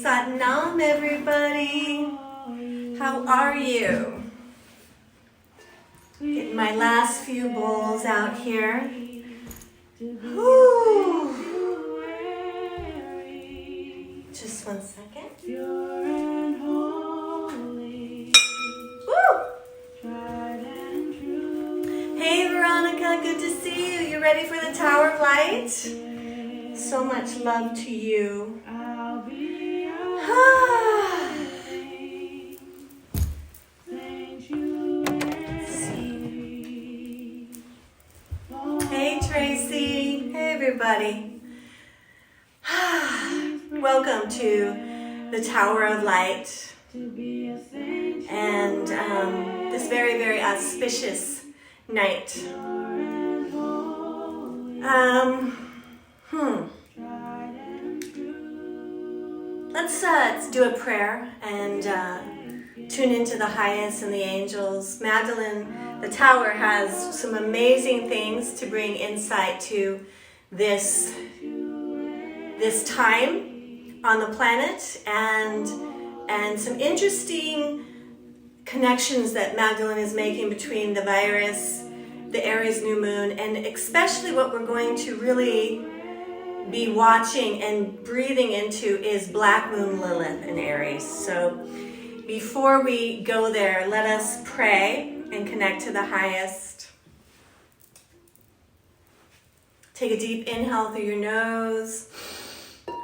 Satnam, everybody. How are you? Getting my last few bowls out here. Whew. Just 1 second. Woo! Hey Veronica, good to see you. You ready for the Tower of Light? So much love to you. Hey Tracy. Hey everybody. Welcome to the Tower of Light. And this very, very auspicious night. Let's do a prayer and tune into the highest and the angels. Magdalene, the tower has some amazing things to bring insight to this time on the planet, and some interesting connections that Magdalene is making between the virus, the Aries new moon, and especially what we're going to really be watching and breathing into is Black Moon Lilith in Aries. So before we go there, let us pray and connect to the highest. Take a deep inhale through your nose.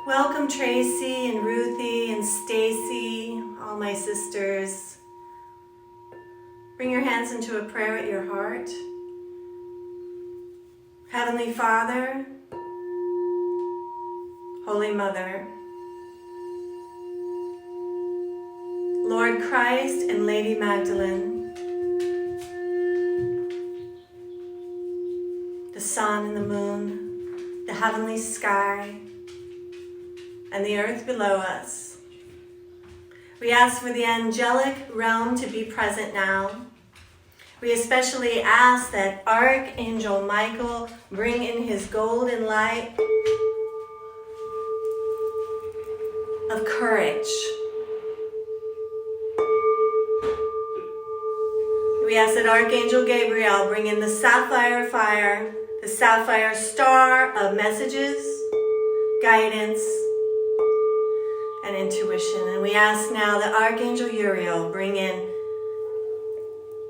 Welcome Tracy and Ruthie and Stacy, all my sisters. Bring your hands into a prayer at your heart. Heavenly Father, Holy Mother, Lord Christ and Lady Magdalene, the sun and the moon, the heavenly sky, and the earth below us. We ask for the angelic realm to be present now. We especially ask that Archangel Michael bring in his golden light of courage. We ask that Archangel Gabriel bring in the sapphire fire, the sapphire star of messages, guidance, and intuition. And we ask now that Archangel Uriel bring in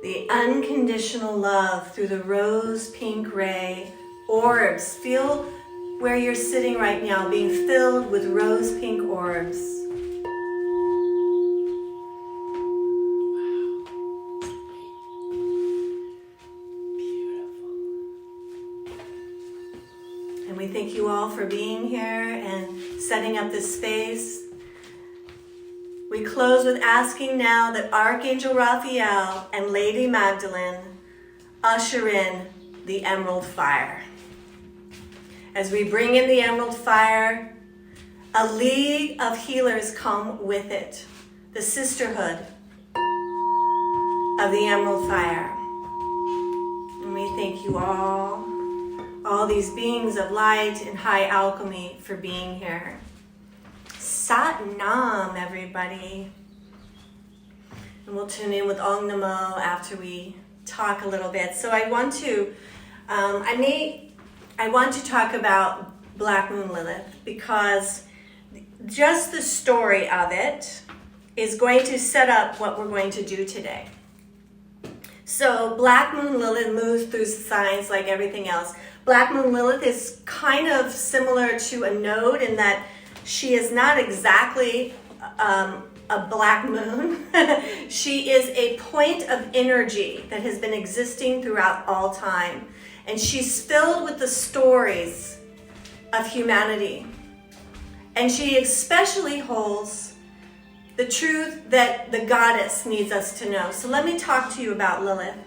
the unconditional love through the rose pink ray orbs. Feel where you're sitting right now being filled with rose pink orbs. Beautiful. And we thank you all for being here and setting up this space. We close with asking now that Archangel Raphael and Lady Magdalene usher in the emerald fire. As we bring in the emerald fire, a league of healers come with it, the sisterhood of the emerald fire. And we thank you all these beings of light and high alchemy for being here. Satnam, everybody. And we'll tune in with Om Namo after we talk a little bit. So I want to talk about Black Moon Lilith because just the story of it is going to set up what we're going to do today. So Black Moon Lilith moves through signs like everything else. Black Moon Lilith is kind of similar to a node in that she is not exactly a black moon. She is a point of energy that has been existing throughout all time. And she's filled with the stories of humanity. And she especially holds the truth that the goddess needs us to know. So let me talk to you about Lilith.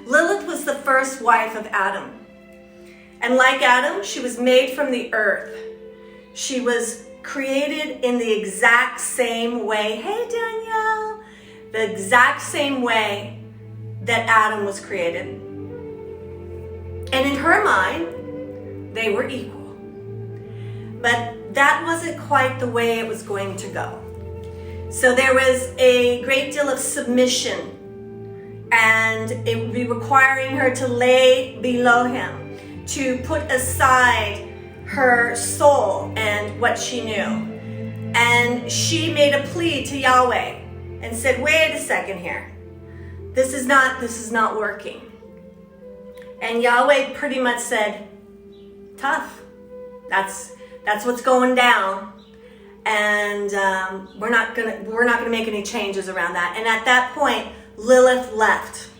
Lilith was the first wife of Adam. And like Adam, she was made from the earth. She was created in the exact same way. Hey, Danielle. The exact same way that Adam was created. And in her mind, they were equal. But that wasn't quite the way it was going to go. So there was a great deal of submission, and it would be requiring her to lay below him, to put aside her soul and what she knew. And she made a plea to Yahweh and said, wait a second here. This is not working. And Yahweh pretty much said, tough. That's what's going down. And we're not gonna make any changes around that. And at that point, Lilith left.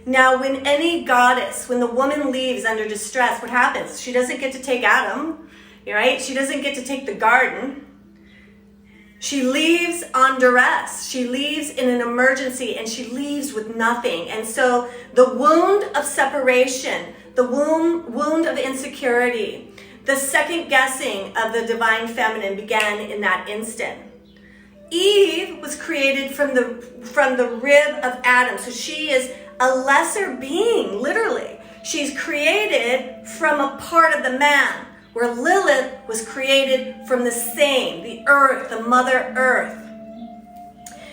Now, when any goddess, when the woman leaves under distress, what happens? She doesn't get to take Adam, right? She doesn't get to take the garden. She leaves on duress. She leaves in an emergency, and she leaves with nothing. And so the wound of separation, the wound of insecurity, the second guessing of the divine feminine began in that instant. Eve was created from the rib of Adam. So she is a lesser being, literally. She's created from a part of the man, where Lilith was created from the same, the earth, the mother earth.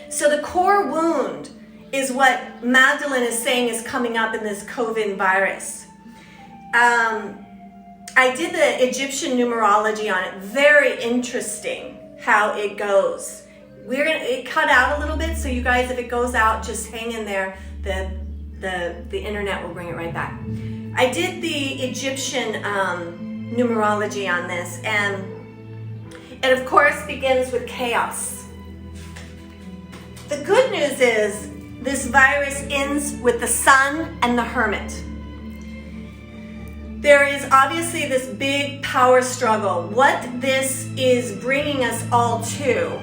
So the core wound is what Magdalene is saying is coming up in this COVID virus. I did the Egyptian numerology on it. Very interesting how it goes. It cut out a little bit, so you guys, if it goes out, just hang in there. The internet will bring it right back. I did the Egyptian numerology on this, and it of course begins with chaos. The good news is this virus ends with the sun and the hermit. There is obviously this big power struggle. What this is bringing us all to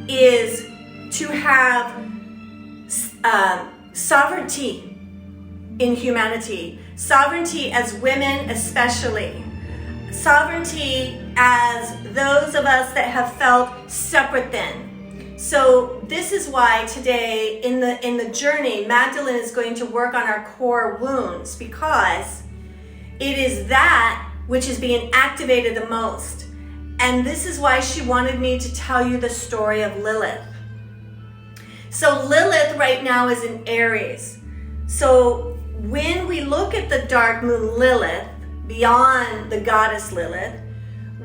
is to have sovereignty in humanity, sovereignty as women especially, sovereignty as those of us that have felt separate then. So this is why today in the journey, Magdalene is going to work on our core wounds, because it is that which is being activated the most. And this is why she wanted me to tell you the story of Lilith. So Lilith right now is in Aries. So when we look at the dark moon Lilith, beyond the goddess Lilith,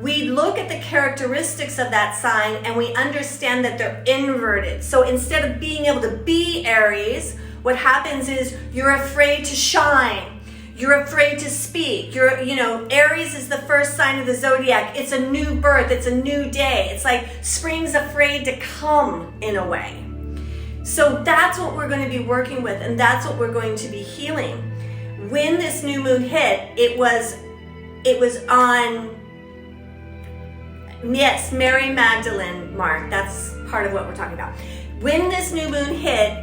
we look at the characteristics of that sign and we understand that they're inverted. So instead of being able to be Aries, what happens is you're afraid to shine. You're afraid to speak. Aries is the first sign of the zodiac. It's a new birth. It's a new day. It's like spring's afraid to come in a way. So that's what we're going to be working with, and that's what we're going to be healing. When this new moon hit, it was on, yes, Mary Magdalene, Mark. That's part of what we're talking about. When this new moon hit,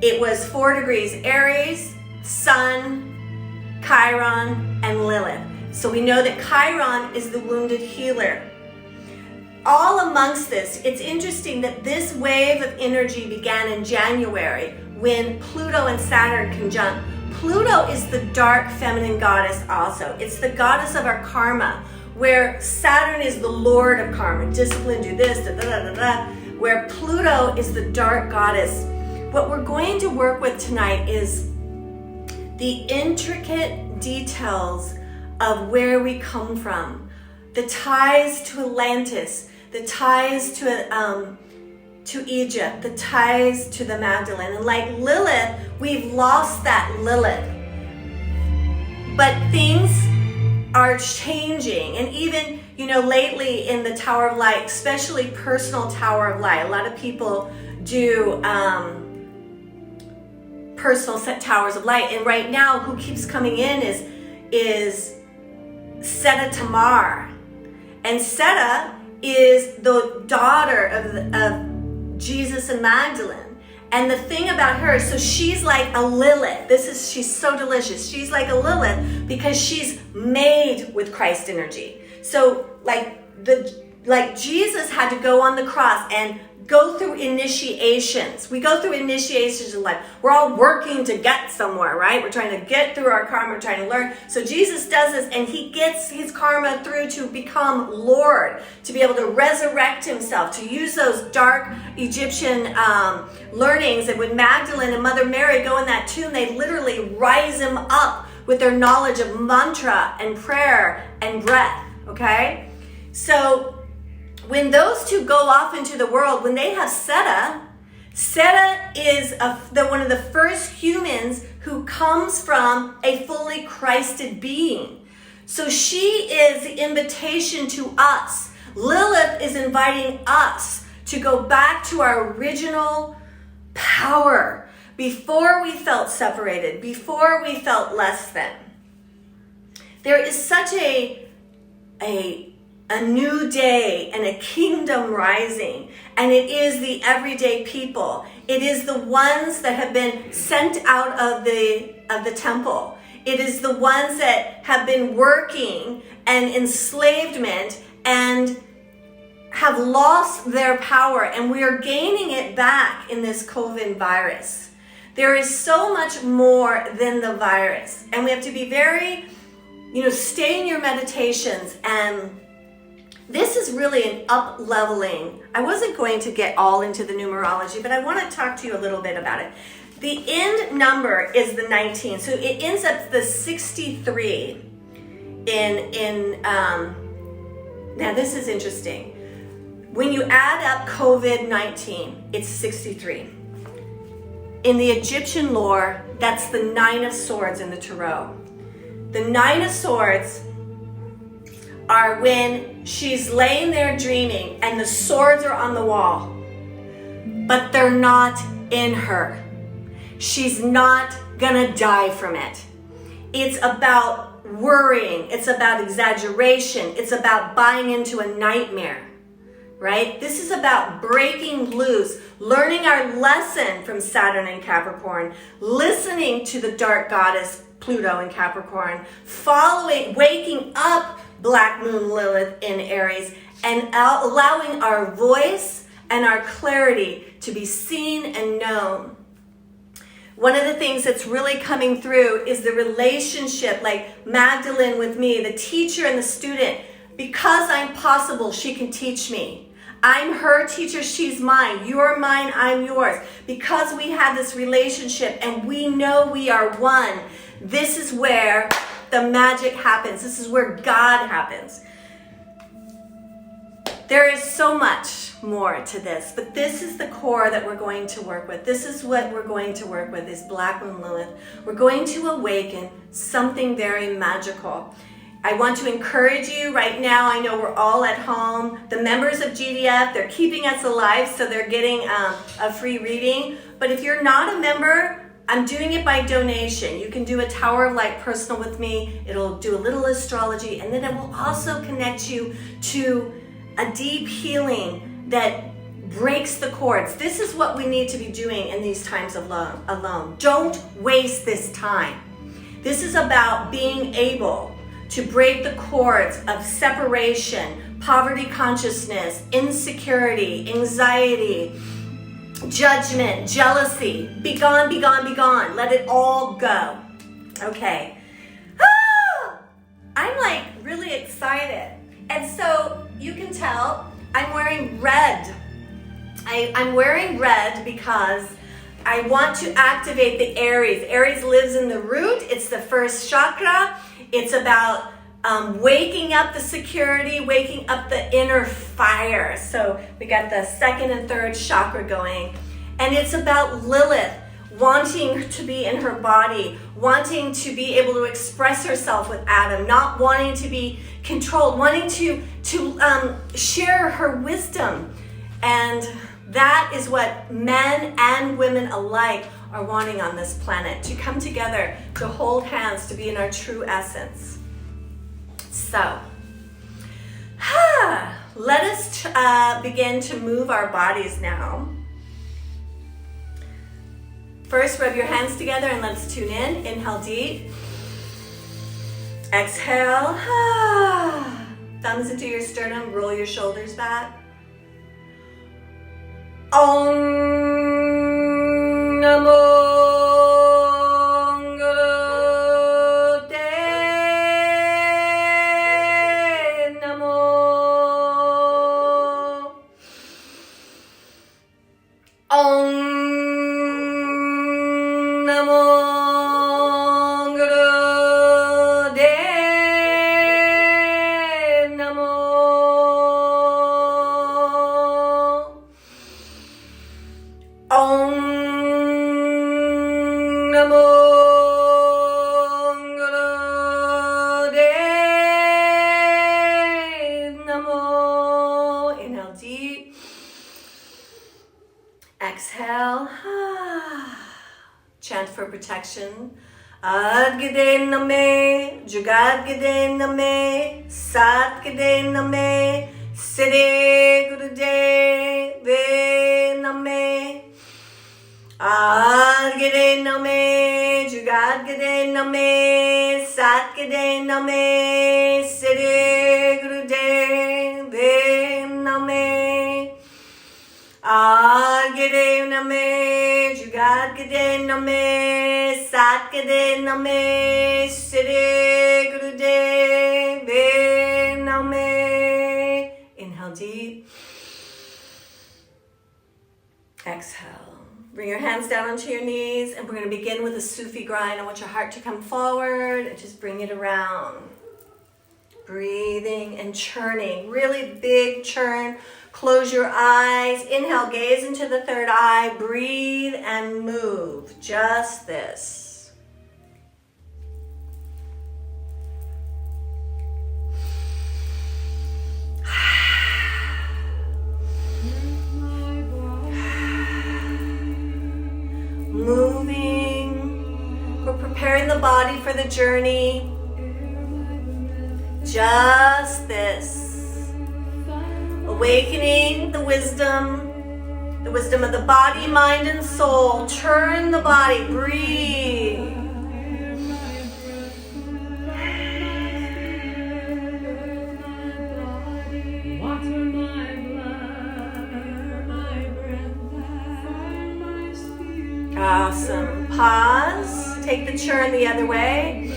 it was 4 degrees Aries, Sun, Chiron, and Lilith. So we know that Chiron is the wounded healer. All amongst this, it's interesting that this wave of energy began in January when Pluto and Saturn conjunct. Pluto is the dark feminine goddess also. It's the goddess of our karma, where Saturn is the lord of karma. Discipline, do this, da, da, da, da, da. Where Pluto is the dark goddess. What we're going to work with tonight is the intricate details of where we come from, the ties to Atlantis, the ties to Egypt, the ties to the Magdalene. And like Lilith, we've lost that Lilith. But things are changing. And even, lately in the Tower of Light, especially personal Tower of Light, a lot of people do personal set towers of light. And right now, who keeps coming in is Seta Tamar. And Seta is the daughter of Jesus and Magdalene. And the thing about her, so she's like a Lilith. She's so delicious. She's like a Lilith because she's made with Christ energy. So like Jesus had to go on the cross and go through initiations. We go through initiations in life. We're all working to get somewhere, right? We're trying to get through our karma. We're trying to learn. So Jesus does this, and he gets his karma through to become Lord, to be able to resurrect himself, to use those dark Egyptian learnings. And when Magdalene and Mother Mary go in that tomb, they literally rise him up with their knowledge of mantra and prayer and breath, okay? So when those two go off into the world, when they have Seta is one of the first humans who comes from a fully Christed being. So she is the invitation to us. Lilith is inviting us to go back to our original power before we felt separated, before we felt less than. There is such a new day and a kingdom rising, and it is the everyday people. It is the ones that have been sent out of the temple. It is the ones that have been working and enslavement and have lost their power, and we are gaining it back in this COVID virus. There is so much more than the virus, and we have to be very, stay in your meditations. And this is really an up-leveling. I wasn't going to get all into the numerology, but I want to talk to you a little bit about it. The end number is the 19, so it ends up the 63 now this is interesting. When you add up COVID-19, it's 63. In the Egyptian lore, that's the 9 of swords in the tarot. The 9 of swords are when she's laying there dreaming and the swords are on the wall, but they're not in her. She's not gonna die from it. It's about worrying. It's about exaggeration. It's about buying into a nightmare, right? This is about breaking loose, learning our lesson from Saturn and Capricorn, listening to the dark goddess Pluto in Capricorn, waking up Black Moon Lilith in Aries, and allowing our voice and our clarity to be seen and known. One of the things that's really coming through is the relationship, like Magdalene with me, the teacher and the student. Because I'm possible, she can teach me. I'm her teacher, she's mine. You're mine, I'm yours. Because we have this relationship and we know we are one, this is where the magic happens. This is where God happens. There is so much more to this, but this is the core that we're going to work with. This is what we're going to work with, is Black Moon Lilith. We're going to awaken something very magical. I want to encourage you right now. I know we're all at home. The members of GDF, they're keeping us alive, so they're getting a free reading. But if you're not a member, I'm doing it by donation. You can do a Tower of Light personal with me. It'll do a little astrology, and then it will also connect you to a deep healing that breaks the cords. This is what we need to be doing in these times alone. Don't waste this time. This is about being able to break the cords of separation, poverty consciousness, insecurity, anxiety, judgment, jealousy. Be gone, be gone, be gone. Let it all go. Okay. I'm like really excited. And so you can tell I'm wearing red. I'm wearing red because I want to activate the Aries. Aries lives in the root. It's the first chakra. It's about waking up the security, waking up the inner fire. So we got the second and third chakra going. And it's about Lilith wanting to be in her body, wanting to be able to express herself with Adam, not wanting to be controlled, wanting to share her wisdom. And that is what men and women alike are wanting on this planet, to come together, to hold hands, to be in our true essence. So, let us begin to move our bodies now. First, rub your hands together and let's tune in. Inhale deep. Exhale. Thumbs into your sternum, roll your shoulders back. Om Namo Om Namo Guru De Namo. Om Namo Guru De Namo. Inhale deep. Exhale. Chant for protection. Adgide Name, Jugadgide Name, Satgide Name, Siddhi Gurudev Name. Adgide Name, Jugadgide Name, Satgide Name, Siddhi Gurudev Name. Adgide Name, Jugadgide Name, Satgide Name, Siddhi Gurudev Name. Inhale deep. Exhale. Bring your hands down onto your knees, and we're going to begin with a Sufi grind. I want your heart to come forward and just bring it around. Breathing and churning, really big churn. Close your eyes. Inhale, gaze into the third eye. Breathe and move. Just this. Moving. We're preparing the body for the journey. Just this. Awakening the wisdom of the body, mind, and soul. Turn the body, breathe. Awesome. Pause. Take the churn the other way.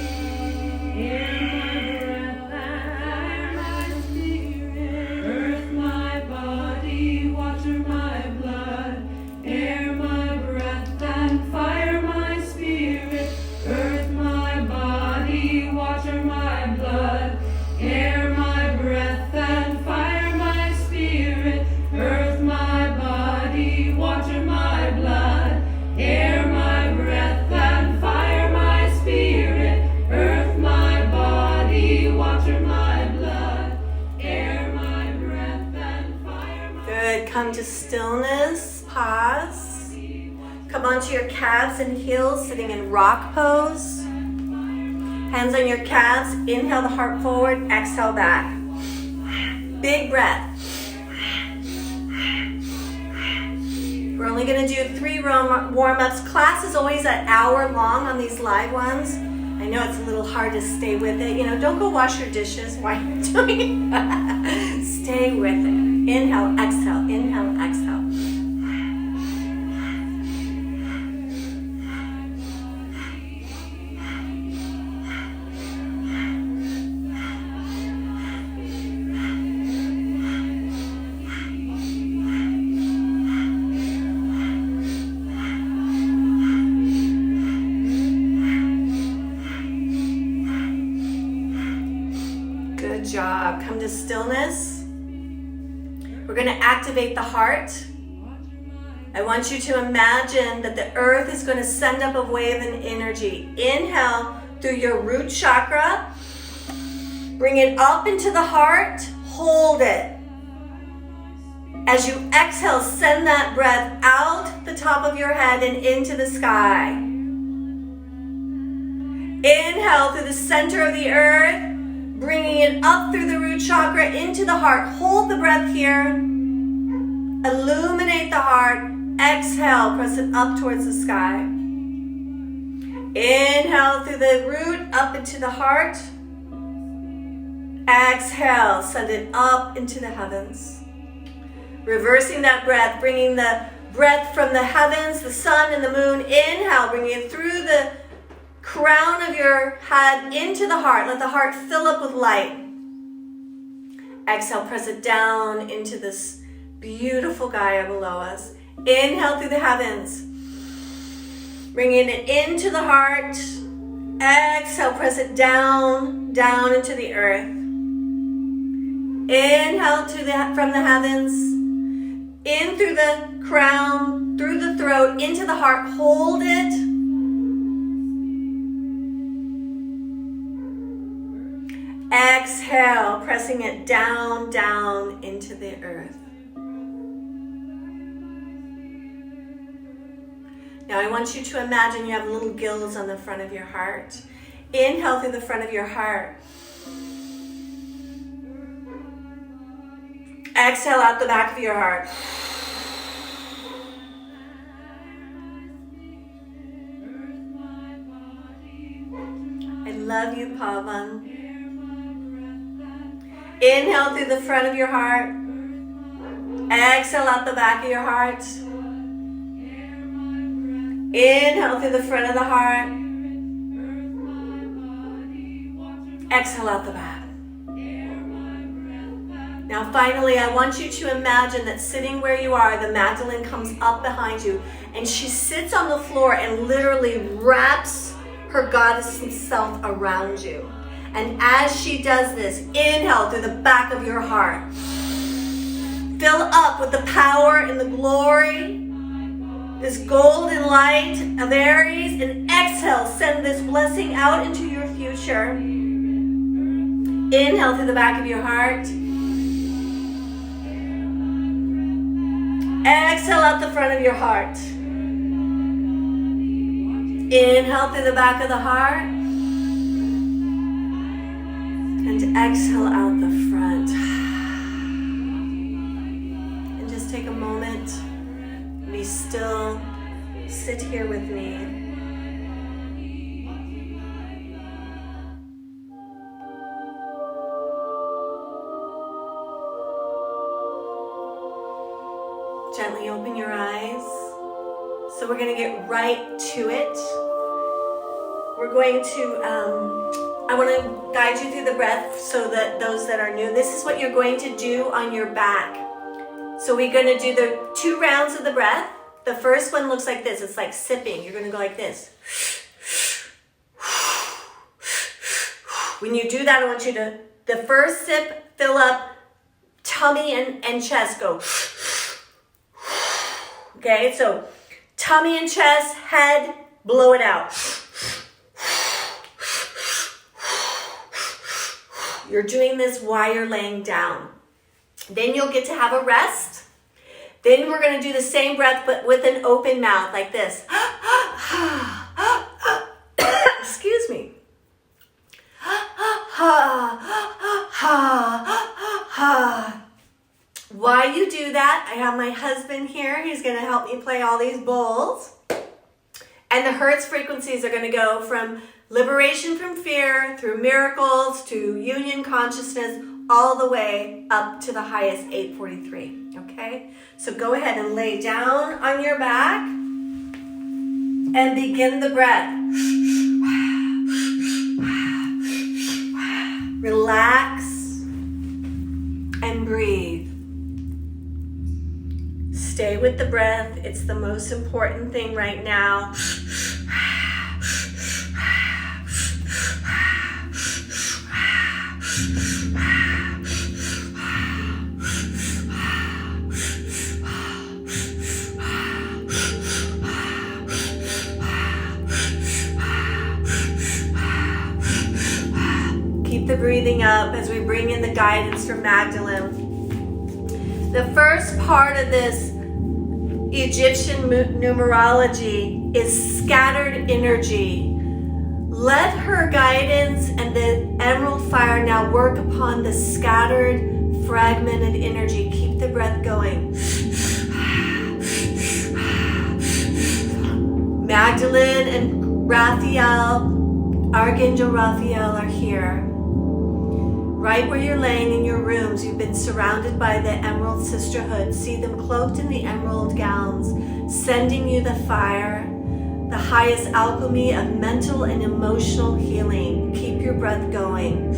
Come to stillness, pause. Come onto your calves and heels, sitting in rock pose. Hands on your calves, inhale the heart forward, exhale back. Big breath. We're only gonna do 3 warm-ups. Class is always an hour long on these live ones. I know it's a little hard to stay with it. You know, don't go wash your dishes while you're doing that. Stay with it. Inhale, exhale, inhale, exhale. Good job. Come to stillness. We're going to activate the heart. I want you to imagine that the earth is going to send up a wave of energy. Inhale through your root chakra. Bring it up into the heart. Hold it. As you exhale, send that breath out the top of your head and into the sky. Inhale through the center of the earth. Bringing it up through the root chakra into the heart. Hold the breath here. Illuminate the heart. Exhale, press it up towards the sky. Inhale through the root up into the heart. Exhale, send it up into the heavens. Reversing that breath, bringing the breath from the heavens, the sun and the moon. Inhale, bringing it through the crown of your head into the heart. Let the heart fill up with light. Exhale, press it down into this beautiful Gaia below us. Inhale through the heavens. Bringing it into the heart. Exhale, press it down, down into the earth. Inhale from the heavens. In through the crown, through the throat, into the heart. Hold it. Exhale, pressing it down, down into the earth. Now I want you to imagine you have little gills on the front of your heart. Inhale through the front of your heart. Exhale out the back of your heart. I love you, Pavan. Inhale through the front of your heart. Exhale out the back of your heart. Inhale through the front of the heart. Exhale out the back. Now finally, I want you to imagine that sitting where you are, the Magdalene comes up behind you and she sits on the floor and literally wraps her goddess self around you. And as she does this, inhale through the back of your heart. Fill up with the power and the glory, this golden light of Aries, and exhale, send this blessing out into your future. Inhale through the back of your heart. Exhale out the front of your heart. Inhale through the back of the heart. And exhale out the front. And just take a moment. Be still. Sit here with me. Gently open your eyes. So we're going to get right to it. We're going to, I want to guide you through the breath so that those that are new, this is what you're going to do on your back. So we're going to do the 2 rounds of the breath. The first one looks like this. It's like sipping. You're going to go like this. When you do that, I want you to, the first sip, fill up tummy and chest. Go. Okay, so tummy and chest, head, blow it out. You're doing this while you're laying down. Then you'll get to have a rest. Then we're going to do the same breath, but with an open mouth, like this. Excuse me. While you do that, I have my husband here. He's going to help me play all these bowls. And the Hertz frequencies are going to go from liberation from fear, through miracles, to union consciousness, all the way up to the highest 843. Okay? So go ahead and lay down on your back and begin the breath. Relax and breathe. Stay with the breath. It's the most important thing right now. Keep the breathing up as we bring in the guidance from Magdalene. The first part of this Egyptian numerology is scattered energy. Let her guidance and the emerald fire now work upon the scattered, fragmented energy. Keep the breath going. Magdalene and Raphael, Archangel Raphael, are here. Right where you're laying in your rooms, you've been surrounded by the Emerald Sisterhood. See them cloaked in the emerald gowns, sending you the fire, the highest alchemy of mental and emotional healing. Keep your breath going.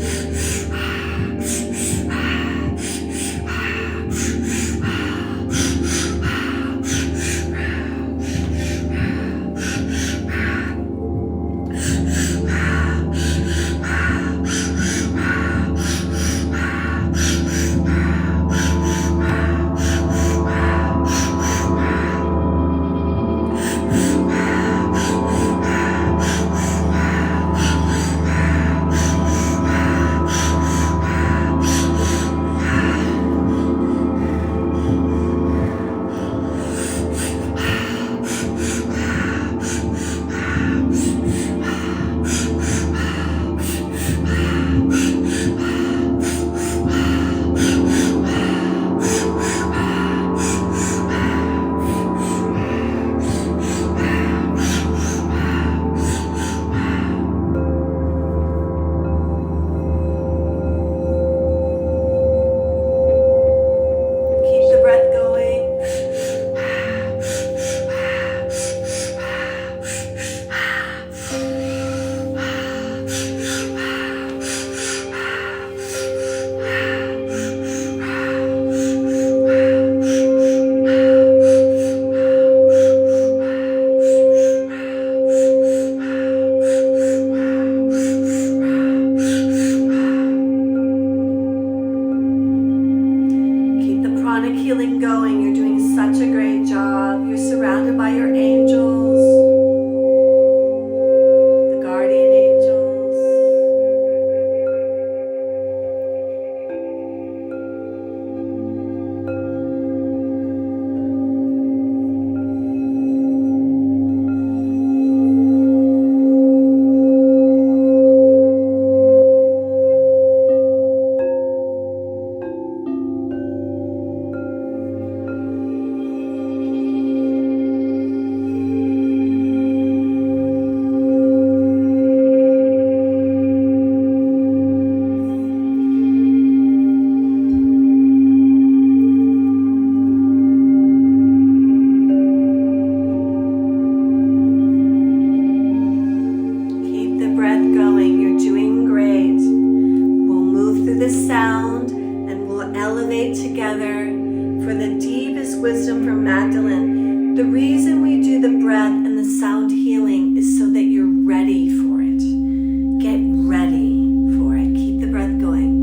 Healing going. You're doing such a great job. You're surrounded by your angels, the guardian angels. Together for the deepest wisdom from Magdalene. The reason we do the breath and the sound healing is so that you're ready for it. Get ready for it. Keep the breath going.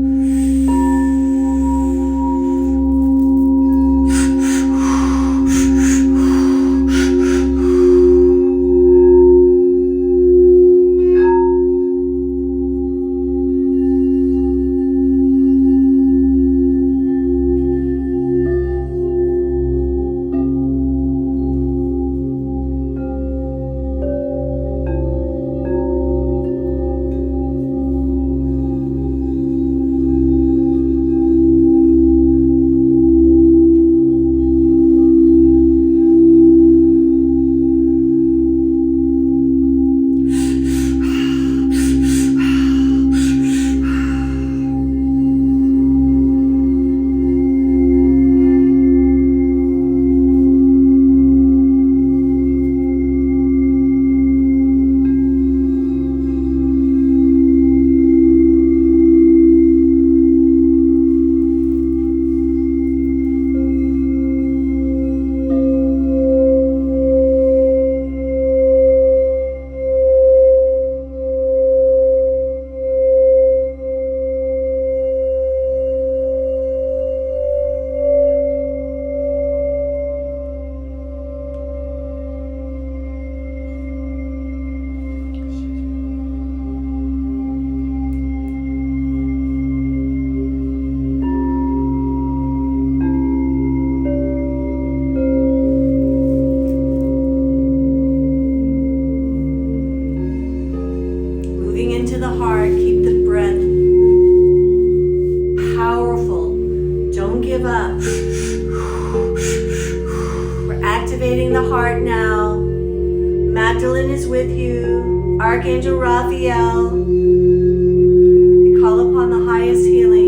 Into the heart, keep the breath powerful. Don't give up. We're activating the heart now. Magdalene is with you. Archangel Raphael. We call upon the highest healing.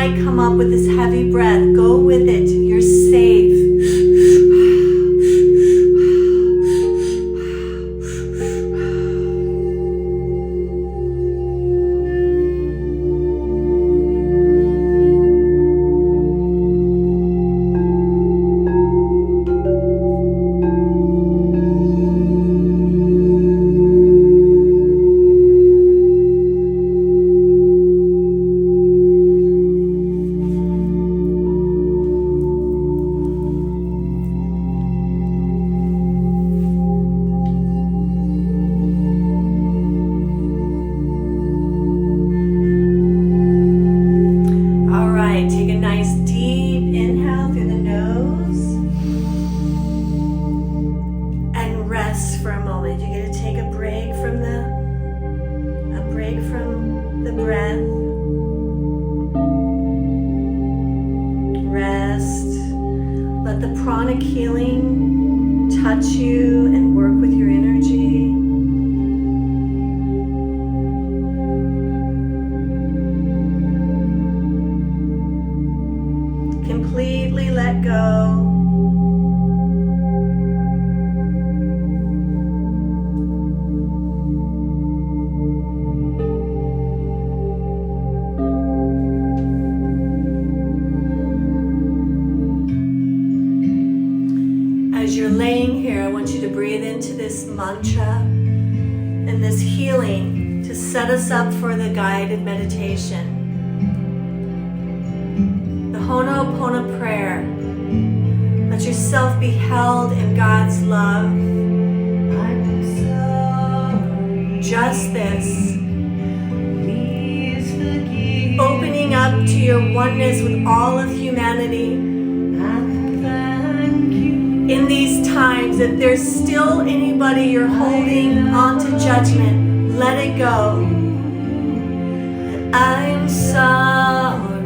might come up with this heavy breath, go with it. You're safe. Pranic healing touch you and work with your energy. Completely let go. As you're laying here, I want you to breathe into this mantra and this healing to set us up for the guided meditation. The Ho'oponopono prayer. Let yourself be held in God's love. I'm sorry. Just this. Please forgive. Opening up to your oneness with all of humanity. In these times, if there's still anybody you're holding onto judgment, let it go. I'm sorry.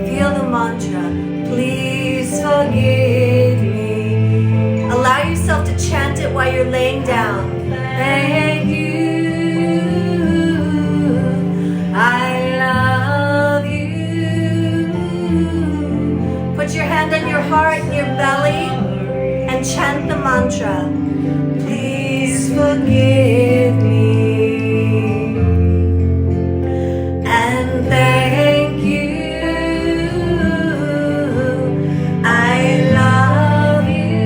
Feel the mantra. Please forgive me. Allow yourself to chant it while you're laying down. Thank you. I love you. Put your hand on your heart and your belly. And chant the mantra. Please forgive me. And thank you. I love you.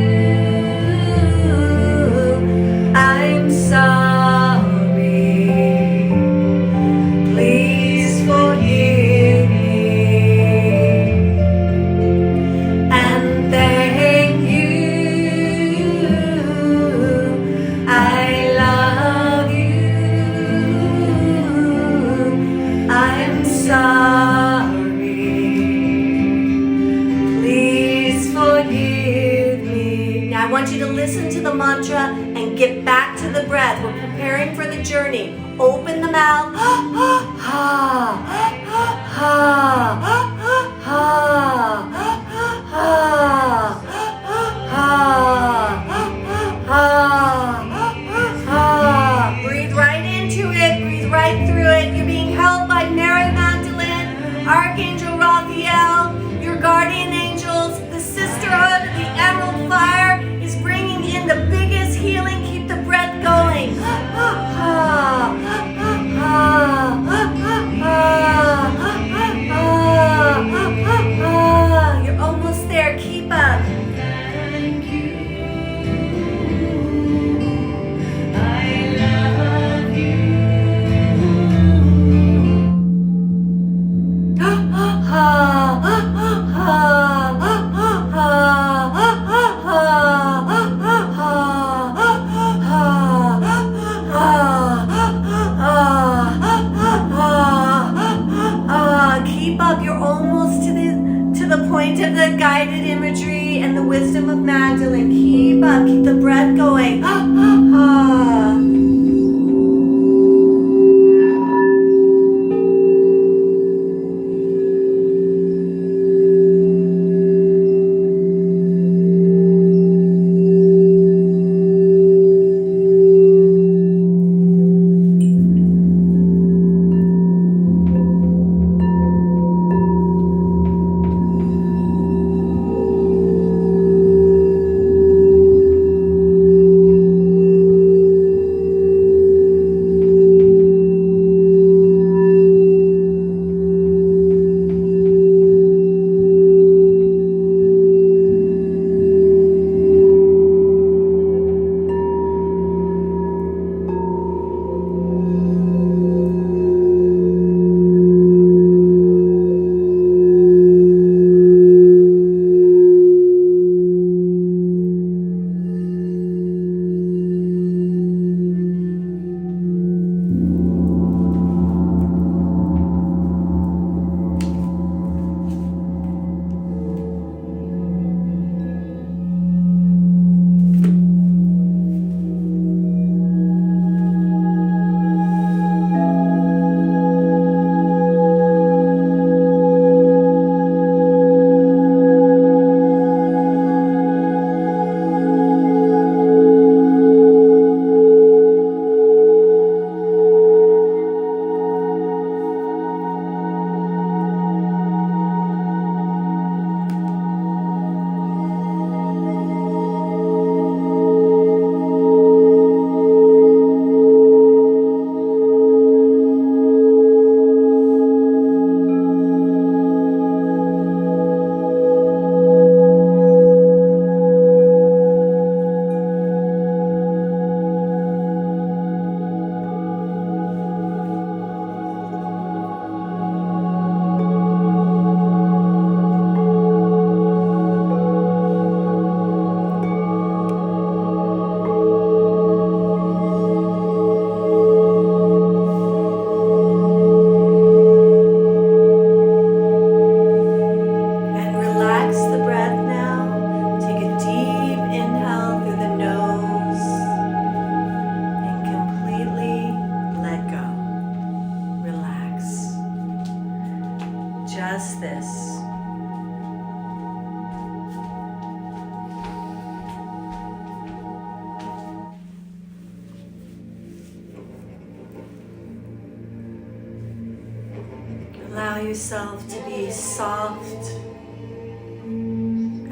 I'm sorry. Please forgive me. And thank you. I want you to listen to the mantra and get back to the breath. We're preparing for the journey. Open the mouth. Breathe right into it. Breathe right through it. You're being held by Mary Magdalene, Archangel Raphael, your guardian angels, the sisterhood of the Emerald Fire. Bringing in the biggest healing. Keep the breath going. You're almost there. Keep up. Thank you. I love you. Keep up. You're almost to the point of the guided imagery and the wisdom of Magdalene. Keep up. Keep the breath going. yourself to be soft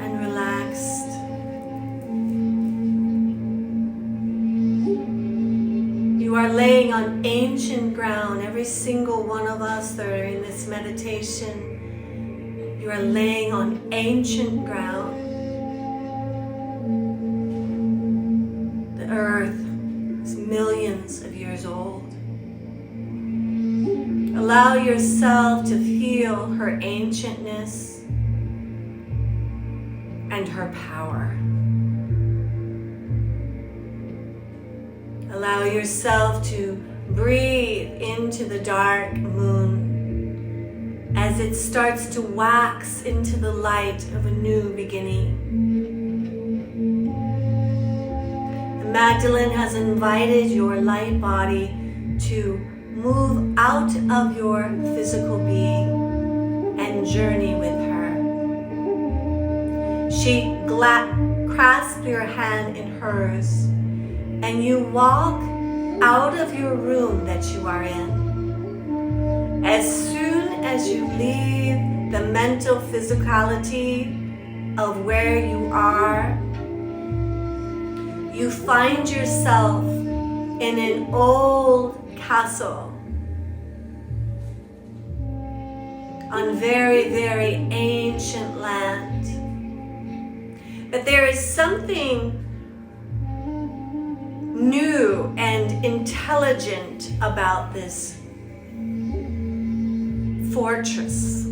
and relaxed. You are laying on ancient ground. Every single one of us that are in this meditation, you are laying on ancient ground. The earth is millions of years old. Allow yourself to feel her ancientness and her power. Allow yourself to breathe into the dark moon as it starts to wax into the light of a new beginning. Magdalene has invited your light body to move out of your physical being and journey with her. She grasps your hand in hers, and you walk out of your room that you are in. As soon as you leave the mental physicality of where you are, you find yourself in an old castle on very, very ancient land. But there is something new and intelligent about this fortress.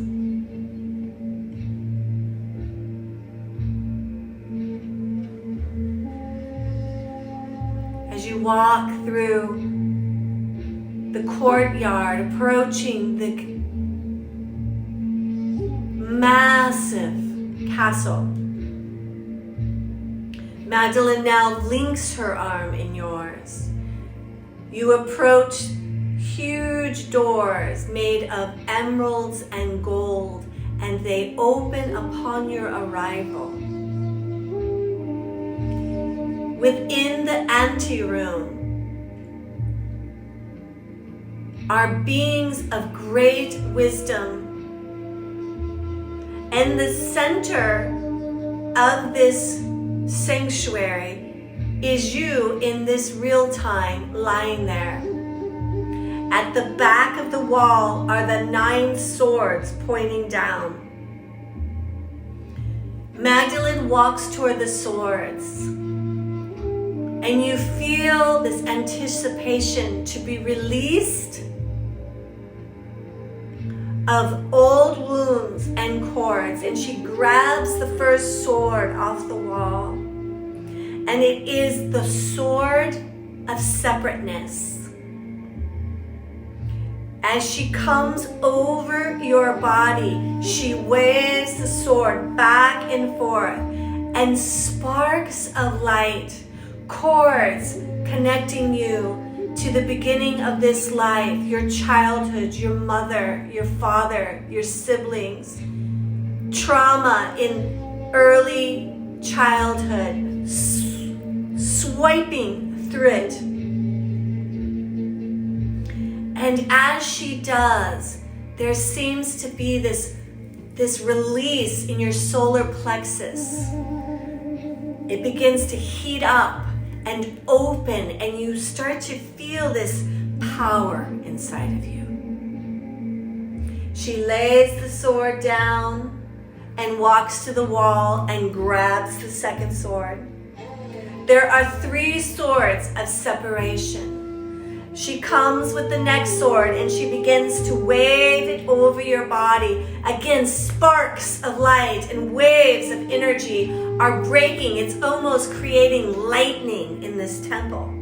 As you walk through the courtyard, approaching the massive castle, Magdalene now links her arm in yours. You approach huge doors made of emeralds and gold, and they open upon your arrival. Within the anteroom are beings of great wisdom. And the center of this sanctuary is you in this real time lying there. At the back of the wall are the 9 swords pointing down. Magdalene walks toward the swords, and you feel this anticipation to be released of old wounds and cords, and she grabs the first sword off the wall, and it is the sword of separateness. As she comes over your body, she waves the sword back and forth, and sparks of light, cords connecting you to the beginning of this life, your childhood, your mother, your father, your siblings, trauma in early childhood, swiping through it. And as she does, there seems to be this release in your solar plexus. It begins to heat up and open, and you start to feel this power inside of you. She lays the sword down and walks to the wall and grabs the second sword. There are 3 swords of separation. She comes with the next sword and she begins to wave it over your body. Again, sparks of light and waves of energy are breaking. It's almost creating lightning in this temple.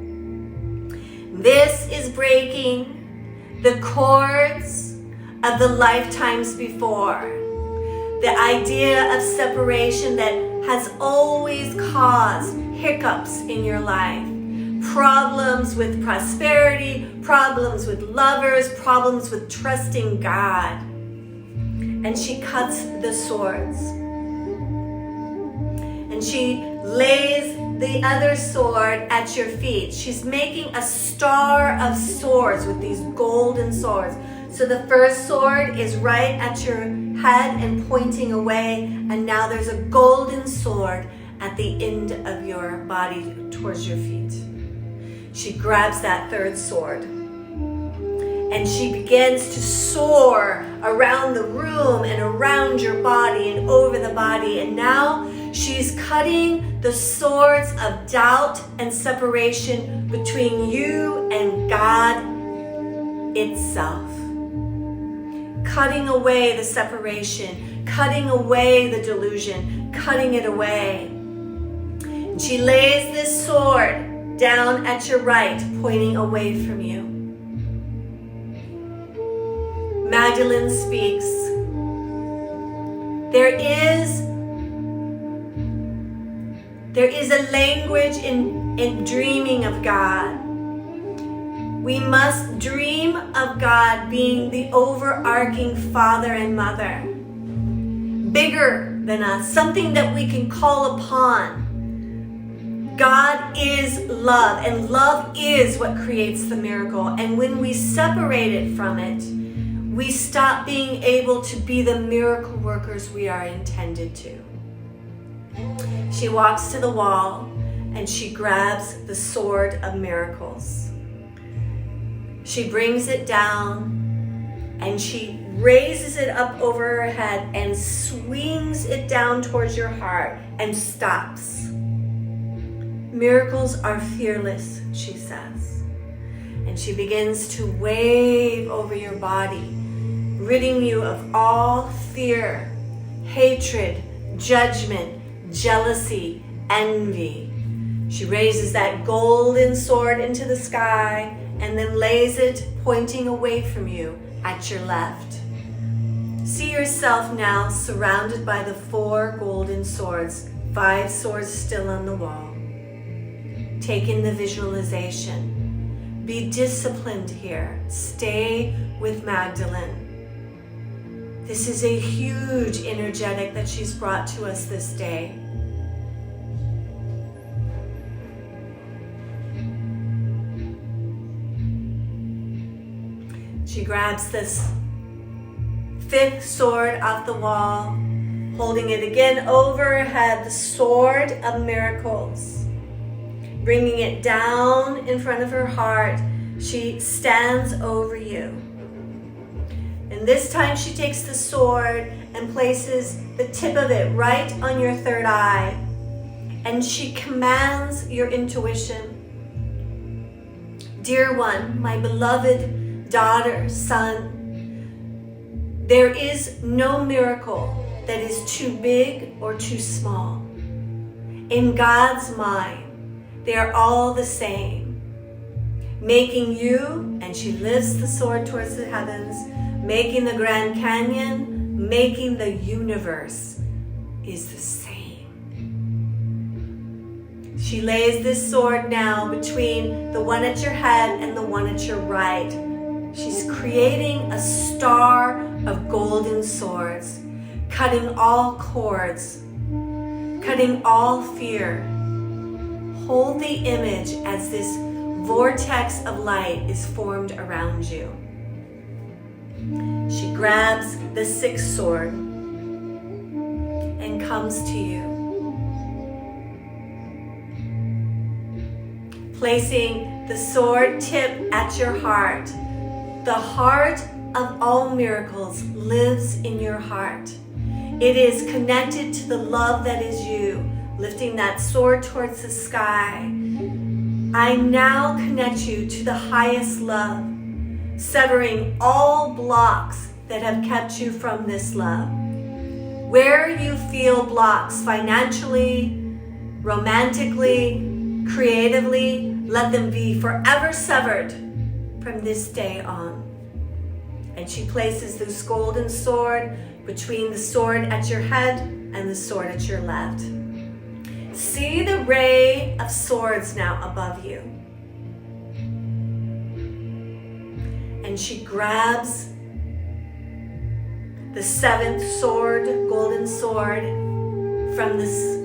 This is breaking the cords of the lifetimes before. The idea of separation that has always caused hiccups in your life. Problems with prosperity, problems with lovers, problems with trusting God. And she cuts the swords. And she lays the other sword at your feet. She's making a star of swords with these golden swords. So the first sword is right at your head and pointing away, and now there's a golden sword at the end of your body towards your feet. She grabs that third sword and she begins to soar around the room and around your body and over the body. And now she's cutting the swords of doubt and separation between you and God itself. Cutting away the separation, cutting away the delusion, cutting it away. And she lays this sword down at your right, pointing away from you. Magdalene speaks. There is a language in dreaming of God. We must dream of God being the overarching father and mother, bigger than us, something that we can call upon. God is love, and love is what creates the miracle. And when we separate it from it, we stop being able to be the miracle workers we are intended to. She walks to the wall and she grabs the sword of miracles. She brings it down and she raises it up over her head and swings it down towards your heart and stops. Miracles are fearless, she says. And she begins to wave over your body, ridding you of all fear, hatred, judgment, jealousy, envy. She raises that golden sword into the sky and then lays it pointing away from you at your left. See yourself now surrounded by the 4 golden swords, 5 swords still on the wall. Take in the visualization. Be disciplined here. Stay with Magdalene. This is a huge energetic that she's brought to us this day. She grabs this 5th sword off the wall, holding it again over her head, the sword of miracles. Bringing it down in front of her heart, she stands over you. And this time she takes the sword and places the tip of it right on your 3rd eye. And she commands your intuition. Dear one, my beloved daughter, son, there is no miracle that is too big or too small. In God's mind, they are all the same, making you, and she lifts the sword towards the heavens, making the Grand Canyon, making the universe is the same. She lays this sword now between the one at your head and the one at your right. She's creating a star of golden swords, cutting all cords, cutting all fear. Hold the image as this vortex of light is formed around you. She grabs the 6th sword and comes to you. Placing the sword tip at your heart. The heart of all miracles lives in your heart. It is connected to the love that is you. Lifting that sword towards the sky. I now connect you to the highest love, severing all blocks that have kept you from this love. Where you feel blocks financially, romantically, creatively, let them be forever severed from this day on. And she places this golden sword between the sword at your head and the sword at your left. See the ray of swords now above you. And she grabs the 7th sword, golden sword, from this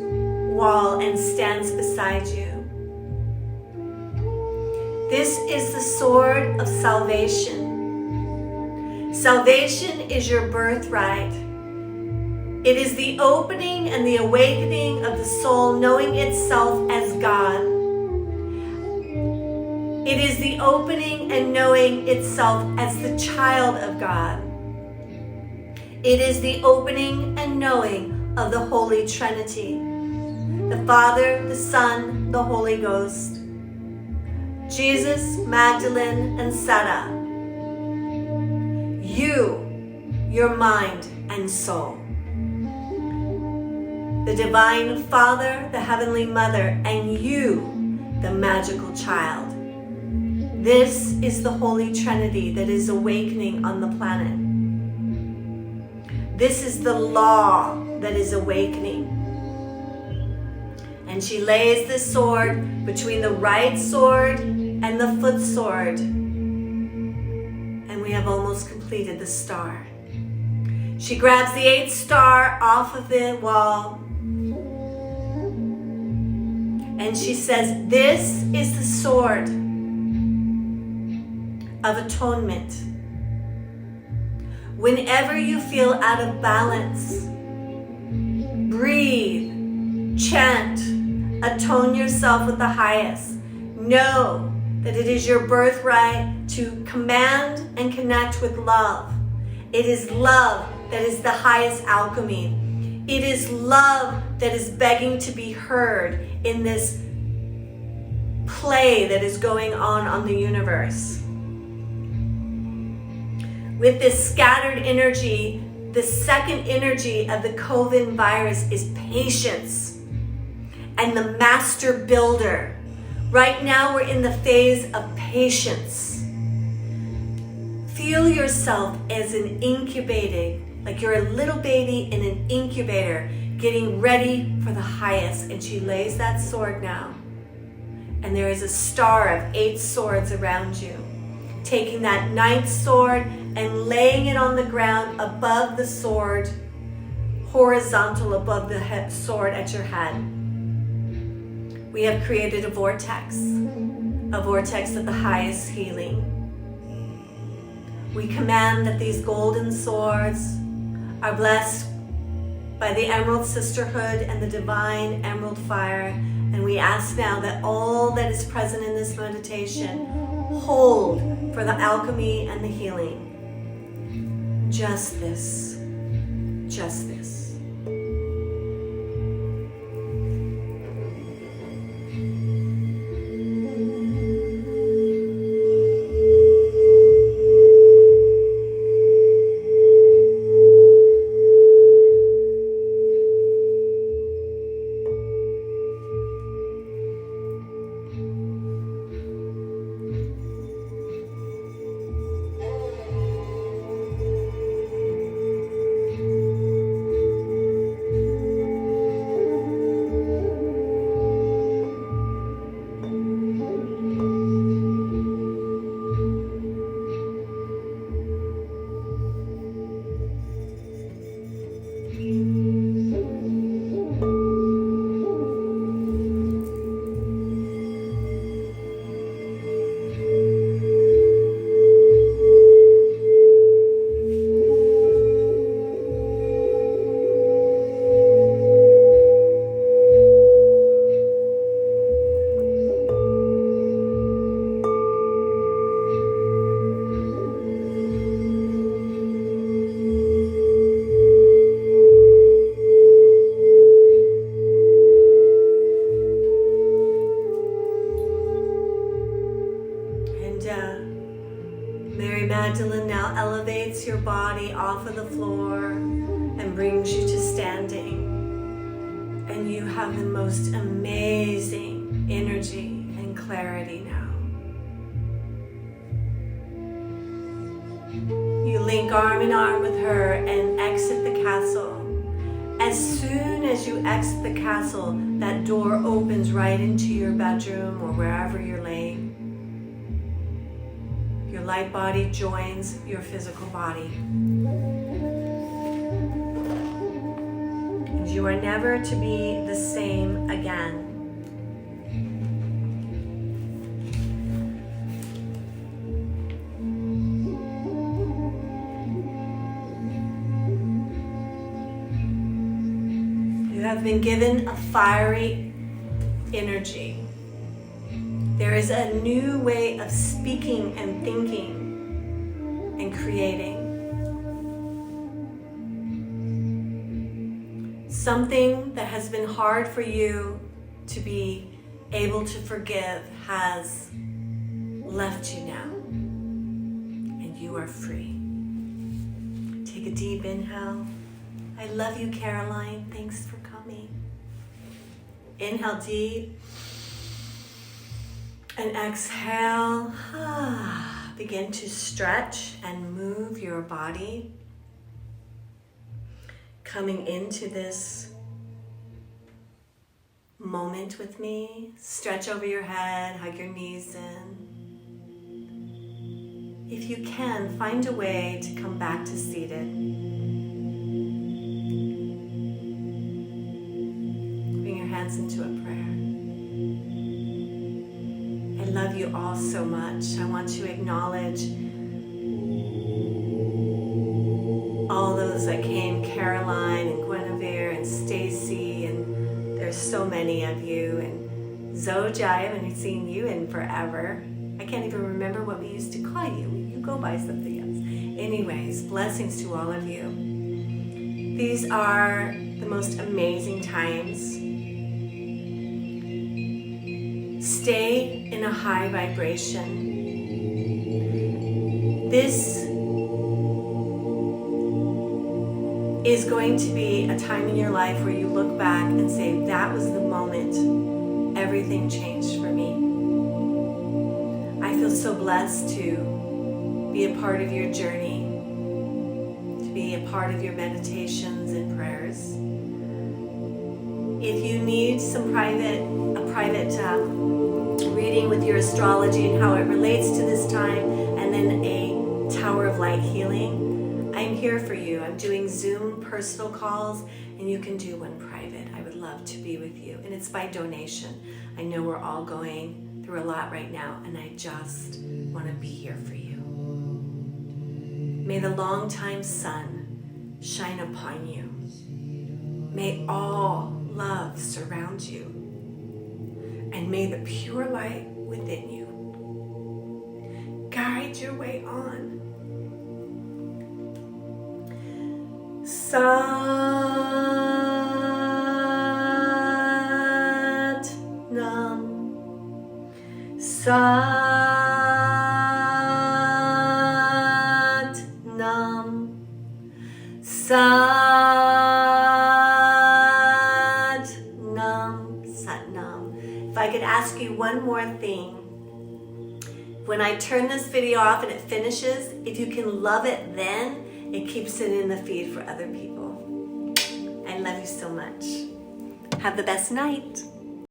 wall and stands beside you. This is the sword of salvation. Salvation is your birthright. It is the opening and the awakening of the soul knowing itself as God. It is the opening and knowing itself as the child of God. It is the opening and knowing of the Holy Trinity, the Father, the Son, the Holy Ghost, Jesus, Magdalene, and Sarah. You, your mind and soul. The Divine Father, the Heavenly Mother, and you, the magical child. This is the Holy Trinity that is awakening on the planet. This is the law that is awakening. And she lays the sword between the right sword and the foot sword. And we have almost completed the star. She grabs the 8th star off of the wall. And she says, this is the sword of atonement. Whenever you feel out of balance, breathe, chant, atone yourself with the highest. Know that it is your birthright to command and connect with love. It is love that is the highest alchemy. It is love that is begging to be heard in this play that is going on the universe. With this scattered energy, the second energy of the COVID virus is patience and the master builder. Right now we're in the phase of patience. Feel yourself as an incubating, like you're a little baby in an incubator, getting ready for the highest. And she lays that sword now. And there is a star of 8 swords around you. Taking that 9th sword and laying it on the ground above the sword, horizontal above the sword at your head. We have created a vortex of the highest healing. We command that these golden swords are blessed by the Emerald Sisterhood and the Divine Emerald Fire. And we ask now that all that is present in this meditation hold for the alchemy and the healing. Just this. Just this. Magdalene now elevates your body off of the floor and brings you to standing. And you have the most amazing energy and clarity now. You link arm in arm with her and exit the castle. As soon as you exit the castle, that door opens right into your bedroom or wherever you're laying. Your light body joins your physical body. And you are never to be the same again. have been given a fiery energy. There is a new way of speaking and thinking and creating. Something that has been hard for you to be able to forgive has left you now, and you are free. Take a deep inhale. I love you, Caroline. Thanks for coming. Inhale deep. And exhale. Begin to stretch and move your body. Coming into this moment with me. Stretch over your head, hug your knees in. If you can, find a way to come back to seated. Bring your hands into a prayer. I love you all so much. I want to acknowledge all those that came, Caroline and Guinevere and Stacy, and there's so many of you, and Zoja, I haven't seen you in forever. I can't even remember what we used to call you. You go by something else. Anyways, blessings to all of you. These are the most amazing times. Stay in a high vibration. This is going to be a time in your life where you look back and say, that was the moment everything changed for me. I feel so blessed to be a part of your journey, to be a part of your meditations and prayers. If you need some private reading with your astrology and how it relates to this time, and then a Tower of Light healing, I'm here for you. I'm doing Zoom personal calls, and you can do one private. I would love to be with you, and it's by donation. I know we're all going through a lot right now, and I just want to be here for you. May the longtime sun shine upon you. May all love surround you, and may the pure light within you guide your way on. Sat Nam. Sat Nam. Sat Nam. Sat Nam. If I could ask you one more thing. When I turn this video off and it finishes, if you can love it then, it keeps it in the feed for other people. I love you so much. Have the best night.